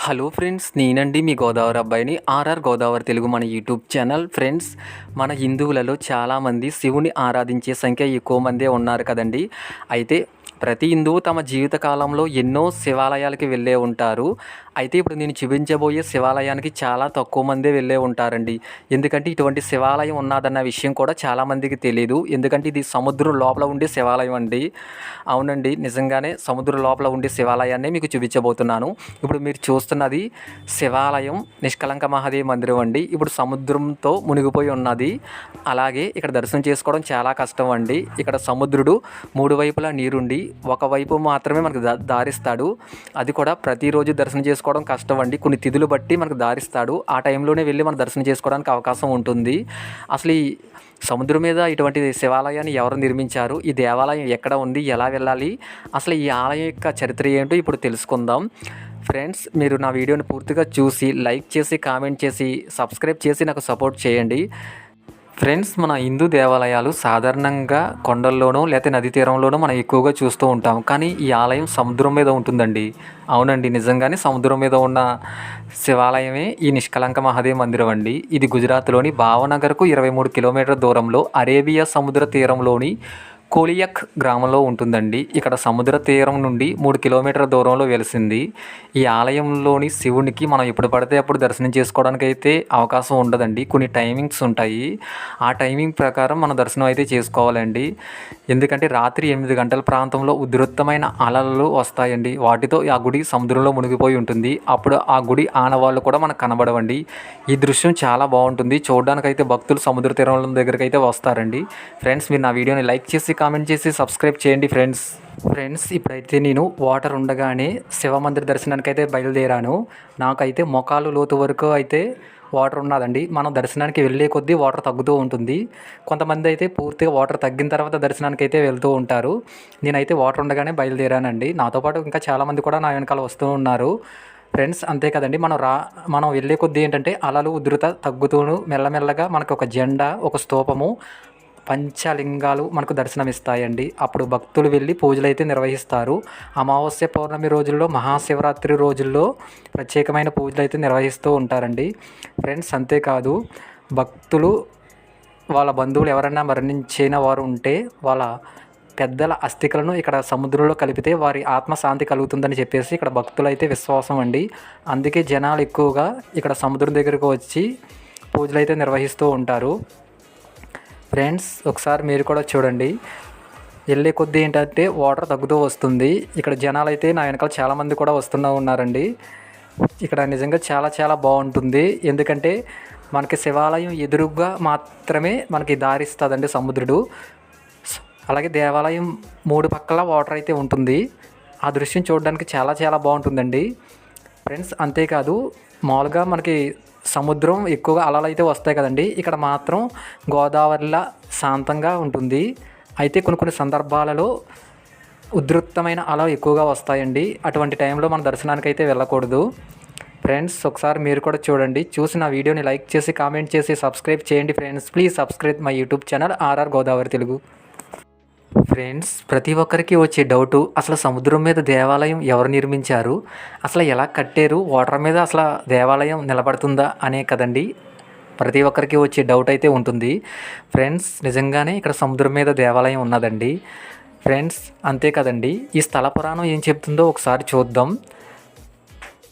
Hello friends, నేనండి మీ గోదావరి అబ్బాయిని. RR Godavari Telugu మన యూట్యూబ్ ఛానల్. ఫ్రెండ్స్, మన హిందువులలో చాలామంది శివుని ఆరాధించే సంఖ్య ఎక్కువ మందే ఉన్నారు కదండి. అయితే ప్రతి హిందువు తమ జీవిత కాలంలో ఎన్నో శివాలయాలకి వెళ్ళే ఉంటారు. అయితే ఇప్పుడు నేను చూపించబోయే శివాలయానికి చాలా తక్కువ మందే వెళ్ళే ఉంటారండి. ఎందుకంటే ఇటువంటి శివాలయం ఉన్నదన్న విషయం కూడా చాలామందికి తెలీదు. ఎందుకంటే ఇది సముద్రం లోపల ఉండే శివాలయం అండి. అవునండి, నిజంగానే సముద్రం లోపల ఉండే శివాలయాన్నే మీకు చూపించబోతున్నాను. ఇప్పుడు మీరు చూస్తున్నది శివాలయం, నిష్కలంక మహాదేవి మందిరం అండి. ఇప్పుడు సముద్రంతో మునిగిపోయి ఉన్నది. అలాగే ఇక్కడ దర్శనం చేసుకోవడం చాలా కష్టం అండి. ఇక్కడ సముద్రుడు మూడు వైపులా నీరుండి ఒకవైపు మాత్రమే మనకు దారిస్తాడు. అది కూడా ప్రతిరోజు దర్శనం చేసుకోవడం కష్టం అండి. కొన్ని తిథులు బట్టి మనకు దారిస్తాడు. ఆ టైంలోనే వెళ్ళి మనం దర్శనం చేసుకోవడానికి అవకాశం ఉంటుంది. అసలు ఈ సముద్రం మీద ఇటువంటి శివాలయాన్ని ఎవరు నిర్మించారు, ఈ దేవాలయం ఎక్కడ ఉంది, ఎలా వెళ్ళాలి, అసలు ఈ ఆలయం యొక్క చరిత్ర ఏంటో ఇప్పుడు తెలుసుకుందాం. ఫ్రెండ్స్, మీరు నా వీడియోని పూర్తిగా చూసి లైక్ చేసి, కామెంట్ చేసి, సబ్స్క్రైబ్ చేసి నాకు సపోర్ట్ చేయండి. ఫ్రెండ్స్, మన హిందూ దేవాలయాలు సాధారణంగా కొండల్లోనూ లేకపోతే నదీ తీరంలోనూ మనం ఎక్కువగా చూస్తూ ఉంటాం. కానీ ఈ ఆలయం సముద్రం మీద ఉంటుందండి. అవునండి, నిజంగానే సముద్రం మీద ఉన్న శివాలయమే ఈ నిష్కలంక మహాదేవ్ మందిరం అండి. ఇది గుజరాత్లోని భావనగర్కు 23 కిలోమీటర్ల దూరంలో అరేబియా సముద్ర తీరంలోని కోలియక్ గ్రామంలో ఉంటుందండి. ఇక్కడ సముద్ర తీరం నుండి 3 కిలోమీటర్ల దూరంలో వెలిసింది. ఈ ఆలయంలోని శివునికి మనం ఎప్పుడు పడితే అప్పుడు దర్శనం చేసుకోవడానికి అయితే అవకాశం ఉండదండి. కొన్ని టైమింగ్స్ ఉంటాయి. ఆ టైమింగ్ ప్రకారం మనం దర్శనం అయితే చేసుకోవాలండి. ఎందుకంటే రాత్రి 8 గంటల ప్రాంతంలో ఉధృతమైన అలలు వస్తాయండి. వాటితో ఆ గుడి సముద్రంలో మునిగిపోయి ఉంటుంది. అప్పుడు ఆ గుడి ఆనవాళ్ళు కూడా మనకు కనబడవండి. ఈ దృశ్యం చాలా బాగుంటుంది. చూడడానికైతే భక్తులు సముద్ర తీరం దగ్గరికి అయితే వస్తారండి. ఫ్రెండ్స్, మీరు నా వీడియోని లైక్ చేసి, కామెంట్ చేసి, సబ్స్క్రైబ్ చేయండి. ఫ్రెండ్స్, ఇప్పుడైతే నేను వాటర్ ఉండగానే శివ మందిర దర్శనానికి అయితే బయలుదేరాను. నాకైతే మోకాలు లోతు వరకు అయితే వాటర్ ఉన్నదండి. మనం దర్శనానికి వెళ్ళే కొద్దీ వాటర్ తగ్గుతూ ఉంటుంది. కొంతమంది అయితే పూర్తిగా వాటర్ తగ్గిన తర్వాత దర్శనానికి అయితే వెళ్తూ ఉంటారు. నేనైతే వాటర్ ఉండగానే బయలుదేరానండి. నాతో పాటు ఇంకా చాలామంది కూడా నా వెనకాల వస్తూ ఉన్నారు. ఫ్రెండ్స్, అంతే కదండి, మనం వెళ్ళే కొద్దీ ఏంటంటే అలలు ఉధృత తగ్గుతూను మెల్లమెల్లగా మనకు ఒక జెండా, ఒక స్తూపము, పంచలింగాలు మనకు దర్శనమిస్తాయండి. అప్పుడు భక్తులు వెళ్ళి పూజలు అయితే నిర్వహిస్తారు. అమావాస్య, పౌర్ణమి రోజుల్లో, మహాశివరాత్రి రోజుల్లో ప్రత్యేకమైన పూజలు అయితే నిర్వహిస్తూ ఉంటారండి. ఫ్రెండ్స్, అంతేకాదు భక్తులు వాళ్ళ బంధువులు ఎవరైనా మరణించిన వారు ఉంటే వాళ్ళ పెద్దల అస్థికలను ఇక్కడ సముద్రంలో కలిపితే వారి ఆత్మశాంతి కలుగుతుందని చెప్పేసి ఇక్కడ భక్తులు అయితే విశ్వాసం అండి. అందుకే జనాలు ఎక్కువగా ఇక్కడ సముద్రం దగ్గరకు వచ్చి పూజలు అయితే నిర్వహిస్తూ ఉంటారు. ఫ్రెండ్స్, ఒకసారి మీరు కూడా చూడండి. వెళ్ళే కొద్దీ ఏంటంటే వాటర్ తగ్గుతూ వస్తుంది. ఇక్కడ జనాలు అయితే నా వెనకాల చాలామంది కూడా ఉన్నారండి. ఇక్కడ నిజంగా చాలా చాలా బాగుంటుంది. ఎందుకంటే మనకి శివాలయం ఎదురుగా మాత్రమే మనకి దారిస్తుందండి సముద్రుడు. అలాగే దేవాలయం 3 పక్కల వాటర్ అయితే ఉంటుంది. ఆ దృశ్యం చూడడానికి చాలా చాలా బాగుంటుందండి. ఫ్రెండ్స్, అంతేకాదు మామూలుగా మనకి సముద్రం ఎక్కువగా అలలు అయితే వస్తాయి కదండి. ఇక్కడ మాత్రం గోదావరిలా శాంతంగా ఉంటుంది. అయితే కొన్ని సందర్భాలలో ఉధృతమైన అలలు ఎక్కువగా వస్తాయండి. అటువంటి టైంలో మన దర్శనానికి అయితే వెళ్ళకూడదు. ఫ్రెండ్స్, ఒకసారి మీరు కూడా చూడండి. చూసి నా వీడియోని లైక్ చేసి, కామెంట్ చేసి, సబ్స్క్రైబ్ చేయండి. Friends, please subscribe my YouTube channel RR Godavari Telugu. Friends, ప్రతి ఒక్కరికి వచ్చే డౌటు, అసలు సముద్రం మీద దేవాలయం ఎవరు నిర్మించారు, అసలు ఎలా కట్టారు, వాటర్ మీద అసలు దేవాలయం నిలబడుతుందా అనే కదండి ప్రతి ఒక్కరికి వచ్చే డౌట్ అయితే ఉంటుంది. ఫ్రెండ్స్, నిజంగానే ఇక్కడ సముద్రం మీద దేవాలయం ఉన్నదండి. ఫ్రెండ్స్, అంతే కదండి, ఈ స్థల పురాణం ఏం చెప్తుందో ఒకసారి చూద్దాం.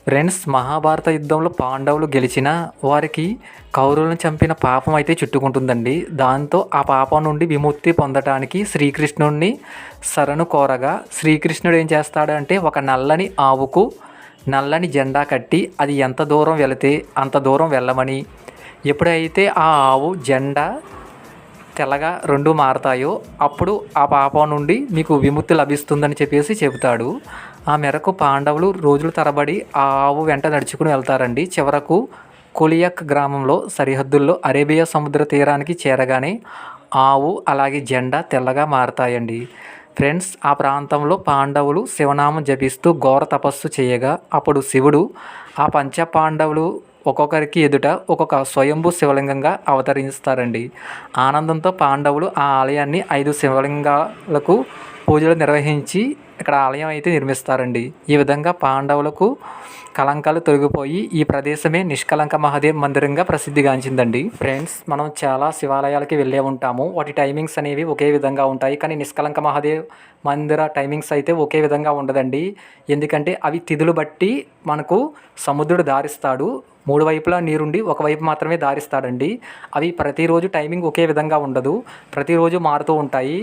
ఫ్రెండ్స్, మహాభారత యుద్ధంలో పాండవులు గెలిచిన వారికి కౌరవులను చంపిన పాపం అయితే చుట్టుకుంటుందండి. దాంతో ఆ పాపం నుండి విముక్తి పొందటానికి శ్రీకృష్ణుడిని శరణు కోరగా శ్రీకృష్ణుడు ఏం చేస్తాడంటే ఒక నల్లని ఆవుకు నల్లని జెండా కట్టి అది ఎంత దూరం వెళితే అంత దూరం వెళ్ళమని, ఎప్పుడైతే ఆ ఆవు జెండా తెల్లగా 2 మారతాయో అప్పుడు ఆ పాపం నుండి మీకు విముక్తి లభిస్తుందని చెప్పేసి చెబుతాడు. ఆ మేరకు పాండవులు రోజుల తరబడి ఆ ఆవు వెంట నడుచుకుని వెళ్తారండి. చివరకు కొలియక్ గ్రామంలో సరిహద్దుల్లో అరేబియా సముద్ర తీరానికి చేరగానే ఆవు అలాగే జెండా తెల్లగా మారతాయండి. ఫ్రెండ్స్, ఆ ప్రాంతంలో పాండవులు శివనామం జపిస్తూ ఘోర తపస్సు చేయగా అప్పుడు శివుడు ఆ పాండవులు ఒక్కొక్కరికి ఎదుట ఒక్కొక్క స్వయంభూ శివలింగంగా అవతరిస్తారండి. ఆనందంతో పాండవులు ఆ ఆలయాన్ని 5 శివలింగాలకు పూజలు నిర్వహించి ఇక్కడ ఆలయం అయితే నిర్మిస్తారండి. ఈ విధంగా పాండవులకు కళంకాలు తొలగిపోయి ఈ ప్రదేశమే నిష్కలంక మహాదేవ్ మందిరంగా ప్రసిద్ధిగాంచిందండి. ఫ్రెండ్స్, మనం చాలా శివాలయాలకి వెళ్ళే ఉంటాము. వాటి టైమింగ్స్ అనేవి ఒకే విధంగా ఉంటాయి. కానీ నిష్కలంక మహాదేవ్ మందిర టైమింగ్స్ అయితే ఒకే విధంగా ఉండదండి. ఎందుకంటే అవి తిథులు బట్టి మనకు సముద్రుడు దారిస్తాడు. 3 వైపులా నీరుండి ఒకవైపు మాత్రమే దారిస్తాడండి. అవి ప్రతిరోజు టైమింగ్ ఒకే విధంగా ఉండదు, ప్రతిరోజు మారుతూ ఉంటాయి.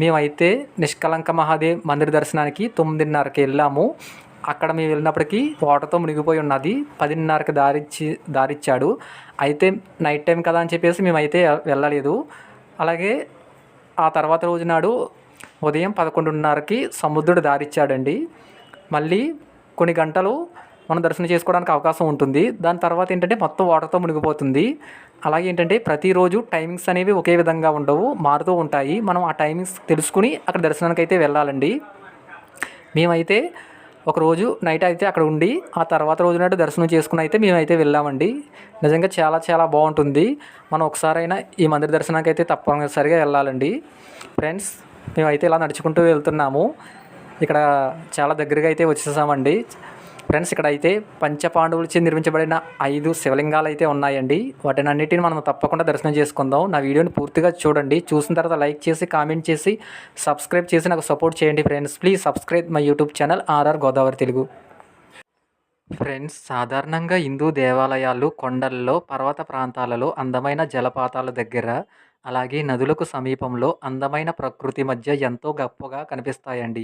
మేమైతే నిష్కలంక మహాదేవ్ మందిర దర్శనానికి 9:30కి వెళ్ళాము. అక్కడ మేము వెళ్ళినప్పటికీ వాటర్తో మునిగిపోయి ఉన్నది. 10:30కి దారిచ్చాడు. అయితే నైట్ టైం కదా అని చెప్పేసి మేమైతే వెళ్ళలేదు. అలాగే ఆ తర్వాత రోజు నాడు ఉదయం 11:30కి సముద్రుడు దారిచ్చాడండి. మళ్ళీ కొన్ని గంటలు మనం దర్శనం చేసుకోవడానికి అవకాశం ఉంటుంది. దాని తర్వాత ఏంటంటే మొత్తం వాటర్తో మునిగిపోతుంది. అలాగే ఏంటంటే ప్రతిరోజు టైమింగ్స్ అనేవి ఒకే విధంగా ఉండవు, మారుతూ ఉంటాయి. మనం ఆ టైమింగ్స్ తెలుసుకుని అక్కడ దర్శనానికి అయితే వెళ్ళాలండి. మేమైతే ఒకరోజు నైట్ అయితే అక్కడ ఉండి ఆ తర్వాత రోజు నాడు దర్శనం చేసుకుని అయితే మేమైతే వెళ్ళామండి. నిజంగా చాలా చాలా బాగుంటుంది. మనం ఒకసారైనా ఈ మందిర దర్శనానికి అయితే తప్పనిసరిగా వెళ్ళాలండి. ఫ్రెండ్స్, మేమైతే ఇలా నడుచుకుంటూ వెళ్తున్నాము. ఇక్కడ చాలా దగ్గరగా అయితే వచ్చేసామండి. ఫ్రెండ్స్, ఇక్కడ అయితే పంచపాండవులచే నిర్మించబడిన 5 శివలింగాలు అయితే ఉన్నాయండి. వాటిని అన్నిటిని మనం తప్పకుండా దర్శనం చేసుకుందాం. నా వీడియోని పూర్తిగా చూడండి. చూసిన తర్వాత లైక్ చేసి, కామెంట్ చేసి, సబ్స్క్రైబ్ చేసి నాకు సపోర్ట్ చేయండి friends. Please subscribe my YouTube channel RR Godavari Telugu. Friends, సాధారణంగా హిందూ దేవాలయాలు కొండల్లో, పర్వత ప్రాంతాలలో, అందమైన జలపాతాల దగ్గర, అలాగే నదులకు సమీపంలో అందమైన ప్రకృతి మధ్య ఎంతో గొప్పగా కనిపిస్తాయండి.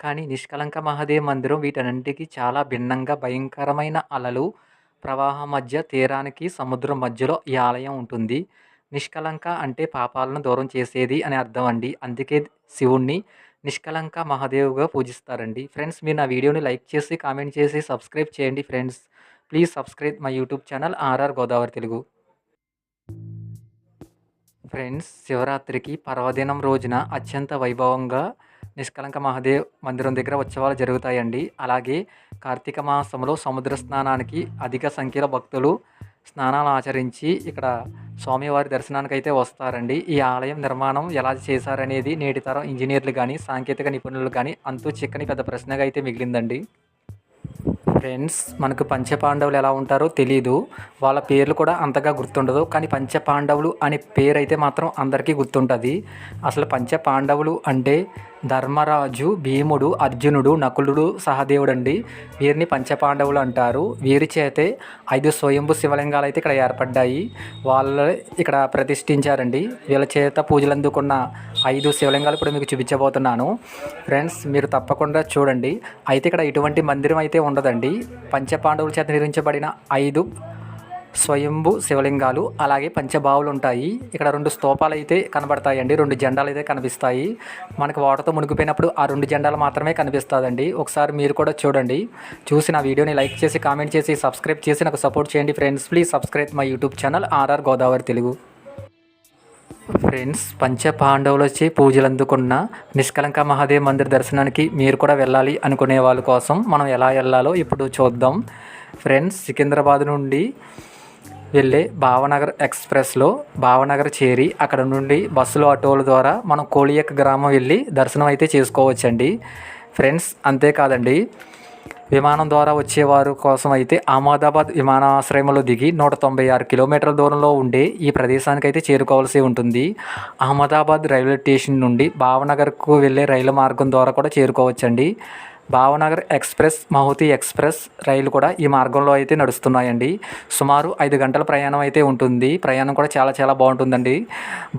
కానీ నిష్కలంక మహాదేవ్ మందిరం వీటన్నింటికి చాలా భిన్నంగా భయంకరమైన అలలు ప్రవాహం మధ్య తీరానికి సముద్రం మధ్యలో ఈ ఆలయం ఉంటుంది. నిష్కలంక అంటే పాపాలను దూరం చేసేది అని అర్థం అండి. అందుకే శివుణ్ణి నిష్కలంక మహాదేవ్గా పూజిస్తారండి. ఫ్రెండ్స్, మీరు నా వీడియోని లైక్ చేసి, కామెంట్ చేసి, సబ్స్క్రైబ్ చేయండి friends. Please subscribe my YouTube channel RR Godavari Telugu. Friends, శివరాత్రికి పర్వదినం రోజున అత్యంత వైభవంగా నిష్కలంక మహాదేవ్ మందిరం దగ్గర ఉత్సవాలు జరుగుతాయండి. అలాగే కార్తీక మాసంలో సముద్ర స్నానానికి అధిక సంఖ్యలో భక్తులు స్నానాలు ఆచరించి ఇక్కడ స్వామివారి దర్శనానికి అయితే వస్తారండి. ఈ ఆలయం నిర్మాణం ఎలా చేశారనేది నేటి తరం ఇంజనీర్లు కానీ, సాంకేతిక నిపుణులు కానీ అంతు చిక్కని పెద్ద ప్రశ్నగా అయితే మిగిలిందండి. ఫ్రెండ్స్, మనకు పంచపాండవులు ఎలా ఉంటారో తెలీదు. వాళ్ళ పేర్లు కూడా అంతగా గుర్తుండదు. కానీ పంచపాండవులు అనే పేరు అయితే మాత్రం అందరికీ గుర్తుంటుంది. అసలు పంచపాండవులు అంటే ధర్మరాజు, భీముడు, అర్జునుడు, నకులుడు, సహదేవుడు అండి. వీరిని పంచపాండవులు అంటారు. వీరి చేతే 5 స్వయంభు శివలింగాలు అయితే ఇక్కడ ఏర్పడ్డాయి. వాళ్ళు ఇక్కడ ప్రతిష్ఠించారండి. వీళ్ళ చేత పూజలు అందుకున్న 5 శివలింగాలు ఇప్పుడు మీకు చూపించబోతున్నాను. ఫ్రెండ్స్, మీరు తప్పకుండా చూడండి. అయితే ఇక్కడ ఎటువంటి మందిరం అయితే ఉండదండి. పంచపాండవుల చేత నిర్మించబడిన 5 స్వయంభు శివలింగాలు, అలాగే పంచబావులు ఉంటాయి. ఇక్కడ 2 స్తూపాలు అయితే కనబడతాయండి. 2 జెండాలు అయితే కనిపిస్తాయి. మనకు వాటర్తో మునిగిపోయినప్పుడు ఆ 2 జెండాలు మాత్రమే కనిపిస్తుందండి. ఒకసారి మీరు కూడా చూడండి. చూసి నా వీడియోని లైక్ చేసి, కామెంట్ చేసి, సబ్స్క్రైబ్ చేసి నాకు సపోర్ట్ చేయండి friends. Please subscribe my YouTube channel RR Godavari Telugu. Friends, పంచపాండవులచే పూజలు అందుకున్న నిష్కలంక మహాదేవ్ మందిర్ దర్శనానికి మీరు కూడా వెళ్ళాలి అనుకునే వాళ్ళ కోసం మనం ఎలా వెళ్ళాలో ఇప్పుడు చూద్దాం. ఫ్రెండ్స్, సికింద్రాబాద్ నుండి వెళ్ళే భావనగర్ ఎక్స్ప్రెస్లో భావనగర్ చేరి అక్కడ నుండి బస్సులు, ఆటోల ద్వారా మనం కోలియక్ గ్రామం వెళ్ళి దర్శనం అయితే చేసుకోవచ్చండి. ఫ్రెండ్స్, అంతేకాదండి, విమానం ద్వారా వచ్చేవారు కోసం అయితే అహ్మదాబాద్ విమానాశ్రయంలో దిగి 196 కిలోమీటర్ల దూరంలో ఉండే ఈ ప్రదేశానికి అయితే చేరుకోవాల్సి ఉంటుంది. అహ్మదాబాద్ రైల్వే స్టేషన్ నుండి భావనగర్కు వెళ్ళే రైలు మార్గం ద్వారా కూడా చేరుకోవచ్చండి. భావనగర్ ఎక్స్ప్రెస్, మహూతి ఎక్స్ప్రెస్ రైలు కూడా ఈ మార్గంలో అయితే నడుస్తున్నాయండి. సుమారు 5 గంటల ప్రయాణం అయితే ఉంటుంది. ప్రయాణం కూడా చాలా చాలా బాగుంటుందండి.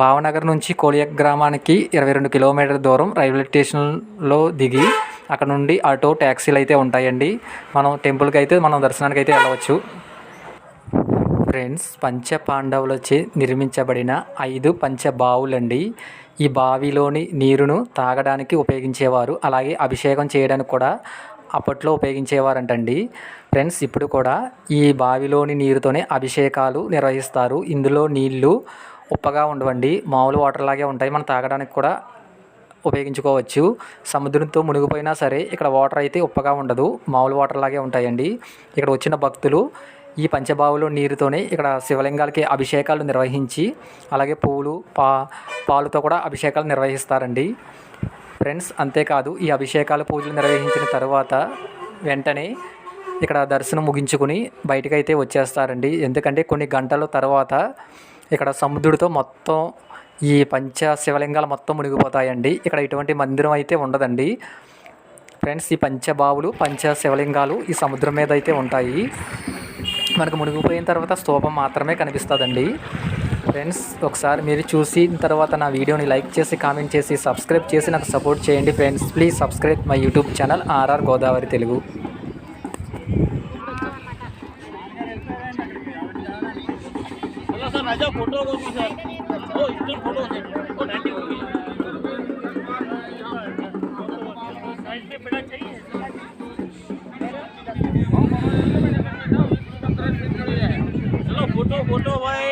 భావనగర్ నుంచి కోలియక్ గ్రామానికి 22 కిలోమీటర్ల దూరం రైల్వే స్టేషన్లో దిగి అక్కడ నుండి ఆటో, ట్యాక్సీలు అయితే ఉంటాయండి. మనం టెంపుల్కి అయితే దర్శనానికి అయితే వెళ్ళవచ్చు. ఫ్రెండ్స్, పంచపాండవులచే నిర్మించబడిన 5 పంచబావులండి. ఈ బావిలోని నీరును తాగడానికి ఉపయోగించేవారు. అలాగే అభిషేకం చేయడానికి కూడా అప్పట్లో ఉపయోగించేవారంటండి. ఫ్రెండ్స్, ఇప్పుడు కూడా ఈ బావిలోని నీరుతోనే అభిషేకాలు నిర్వహిస్తారు. ఇందులో నీళ్లు ఉప్పగా ఉండవండి, మామూలు వాటర్ లాగే ఉంటాయి. మనం తాగడానికి కూడా ఉపయోగించుకోవచ్చు. సముద్రంతో మునిగిపోయినా సరే ఇక్కడ వాటర్ అయితే ఉప్పగా ఉండదు, మామూలు వాటర్ లాగే ఉంటాయండి. ఇక్కడ వచ్చిన భక్తులు ఈ పంచబావులో నీరుతోనే ఇక్కడ శివలింగాలకి అభిషేకాలు నిర్వహించి, అలాగే పూలు, పాలుతో కూడా అభిషేకాలు నిర్వహిస్తారండి. ఫ్రెండ్స్. అంతేకాదు ఈ అభిషేకాలు పూజలు నిర్వహించిన తర్వాత వెంటనే ఇక్కడ దర్శనం ముగించుకుని బయటకైతే వచ్చేస్తారండి. ఎందుకంటే కొన్ని గంటల తర్వాత ఇక్కడ సముద్రుడితో మొత్తం ఈ పంచ శివలింగాలు మొత్తం మునిగిపోతాయండి. ఇక్కడ ఎటువంటి మందిరం అయితే ఉండదండి ఫ్రెండ్స్. ఈ పంచబావులు పంచ శివలింగాలు ఈ సముద్రం మీద అయితే ఉంటాయి. మనకు మునిగిపోయిన తర్వాత స్తూపం మాత్రమే కనిపిస్తుందండి ఫ్రెండ్స్. ఒకసారి మీరు చూసిన తర్వాత నా వీడియోని లైక్ చేసి కామెంట్ చేసి సబ్స్క్రైబ్ చేసి నాకు సపోర్ట్ చేయండి friends. Please subscribe my YouTube channel RR Godavari Telugu. Photo भाई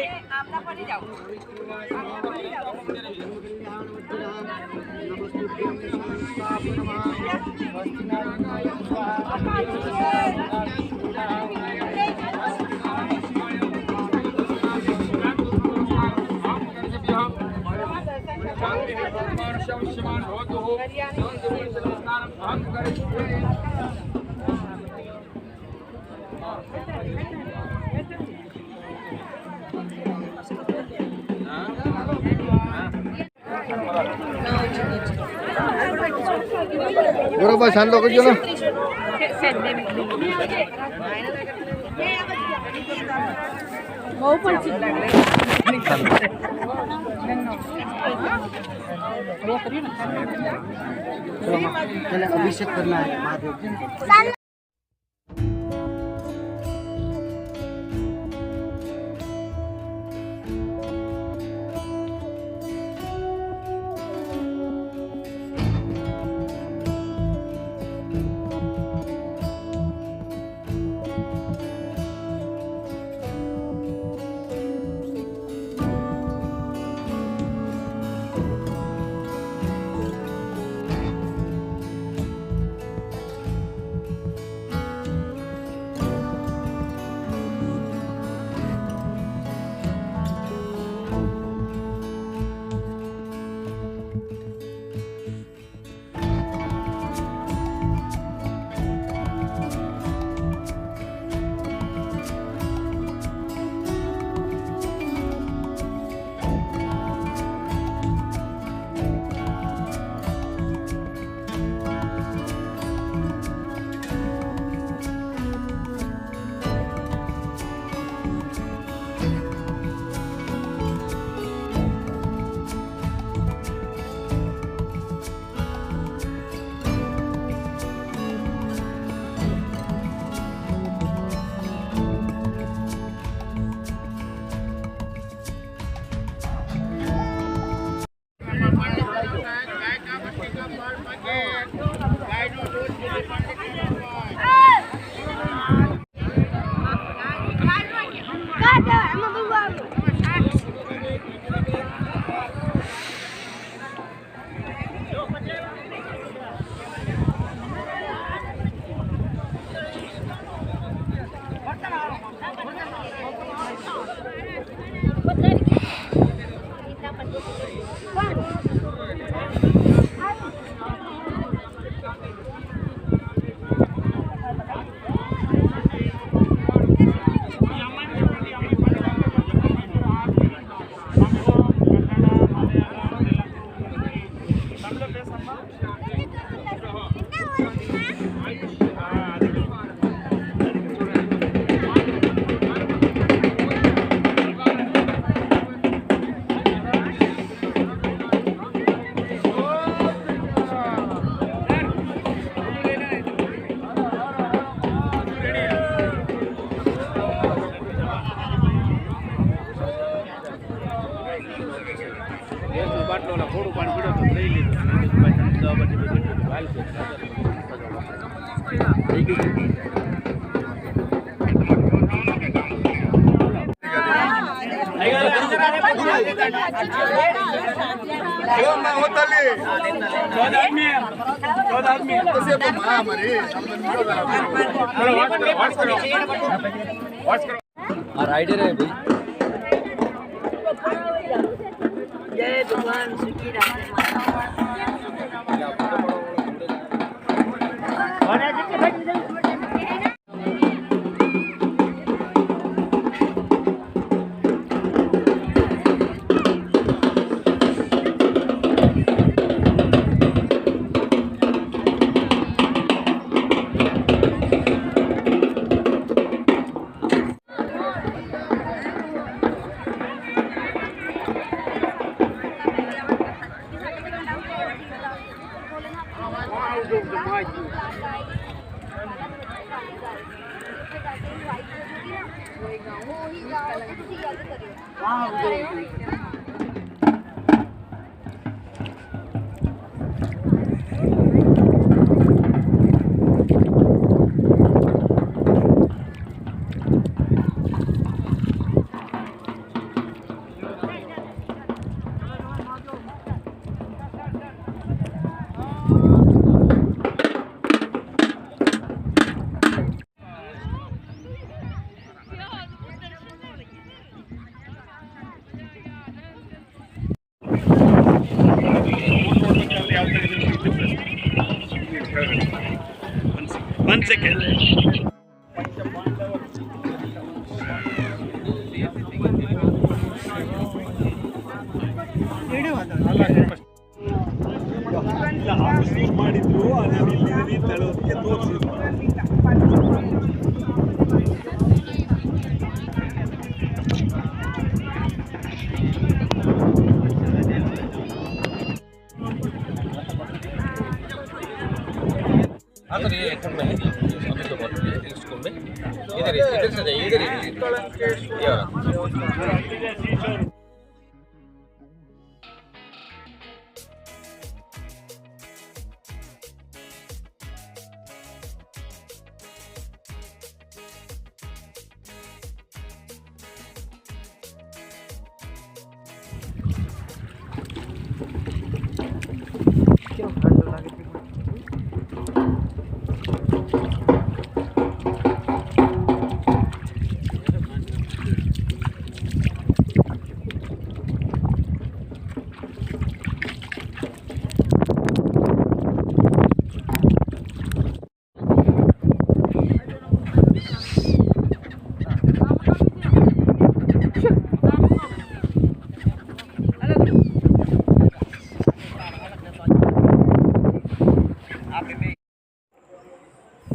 बरोबर छान लोक गेलो अभिषेक करना है महादेव. राइडर है भाई. जय भगवान सुखी रहे. One second. ಮಾಡಿದ್ರು ಅದರಲ್ಲಿ ತಳೋದಕ್ಕೆ ತೋರಿಸಿದ್ರು. आखिर ये एक में अभी तो बहुत स्कूल में इधर से जाइए इधर या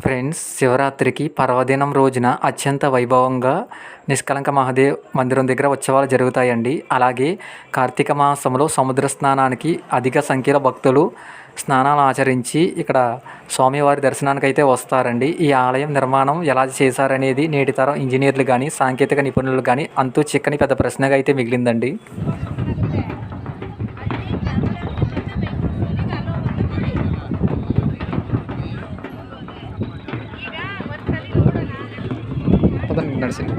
ఫ్రెండ్స్, శివరాత్రికి పర్వదినం రోజున అత్యంత వైభవంగా నిష్కలంక మహాదేవ్ మందిరం దగ్గర ఉత్సవాలు జరుగుతాయండి. అలాగే కార్తీక మాసంలో సముద్ర స్నానానికి అధిక సంఖ్యలో భక్తులు స్నానాలు ఆచరించి ఇక్కడ స్వామివారి దర్శనానికి అయితే వస్తారండి. ఈ ఆలయం నిర్మాణం ఎలా చేశారనేది నేటి తరం ఇంజనీర్లు కానీ సాంకేతిక నిపుణులు కానీ అంతు చిక్కని పెద్ద ప్రశ్నగా అయితే మిగిలిందండి. నడిచింది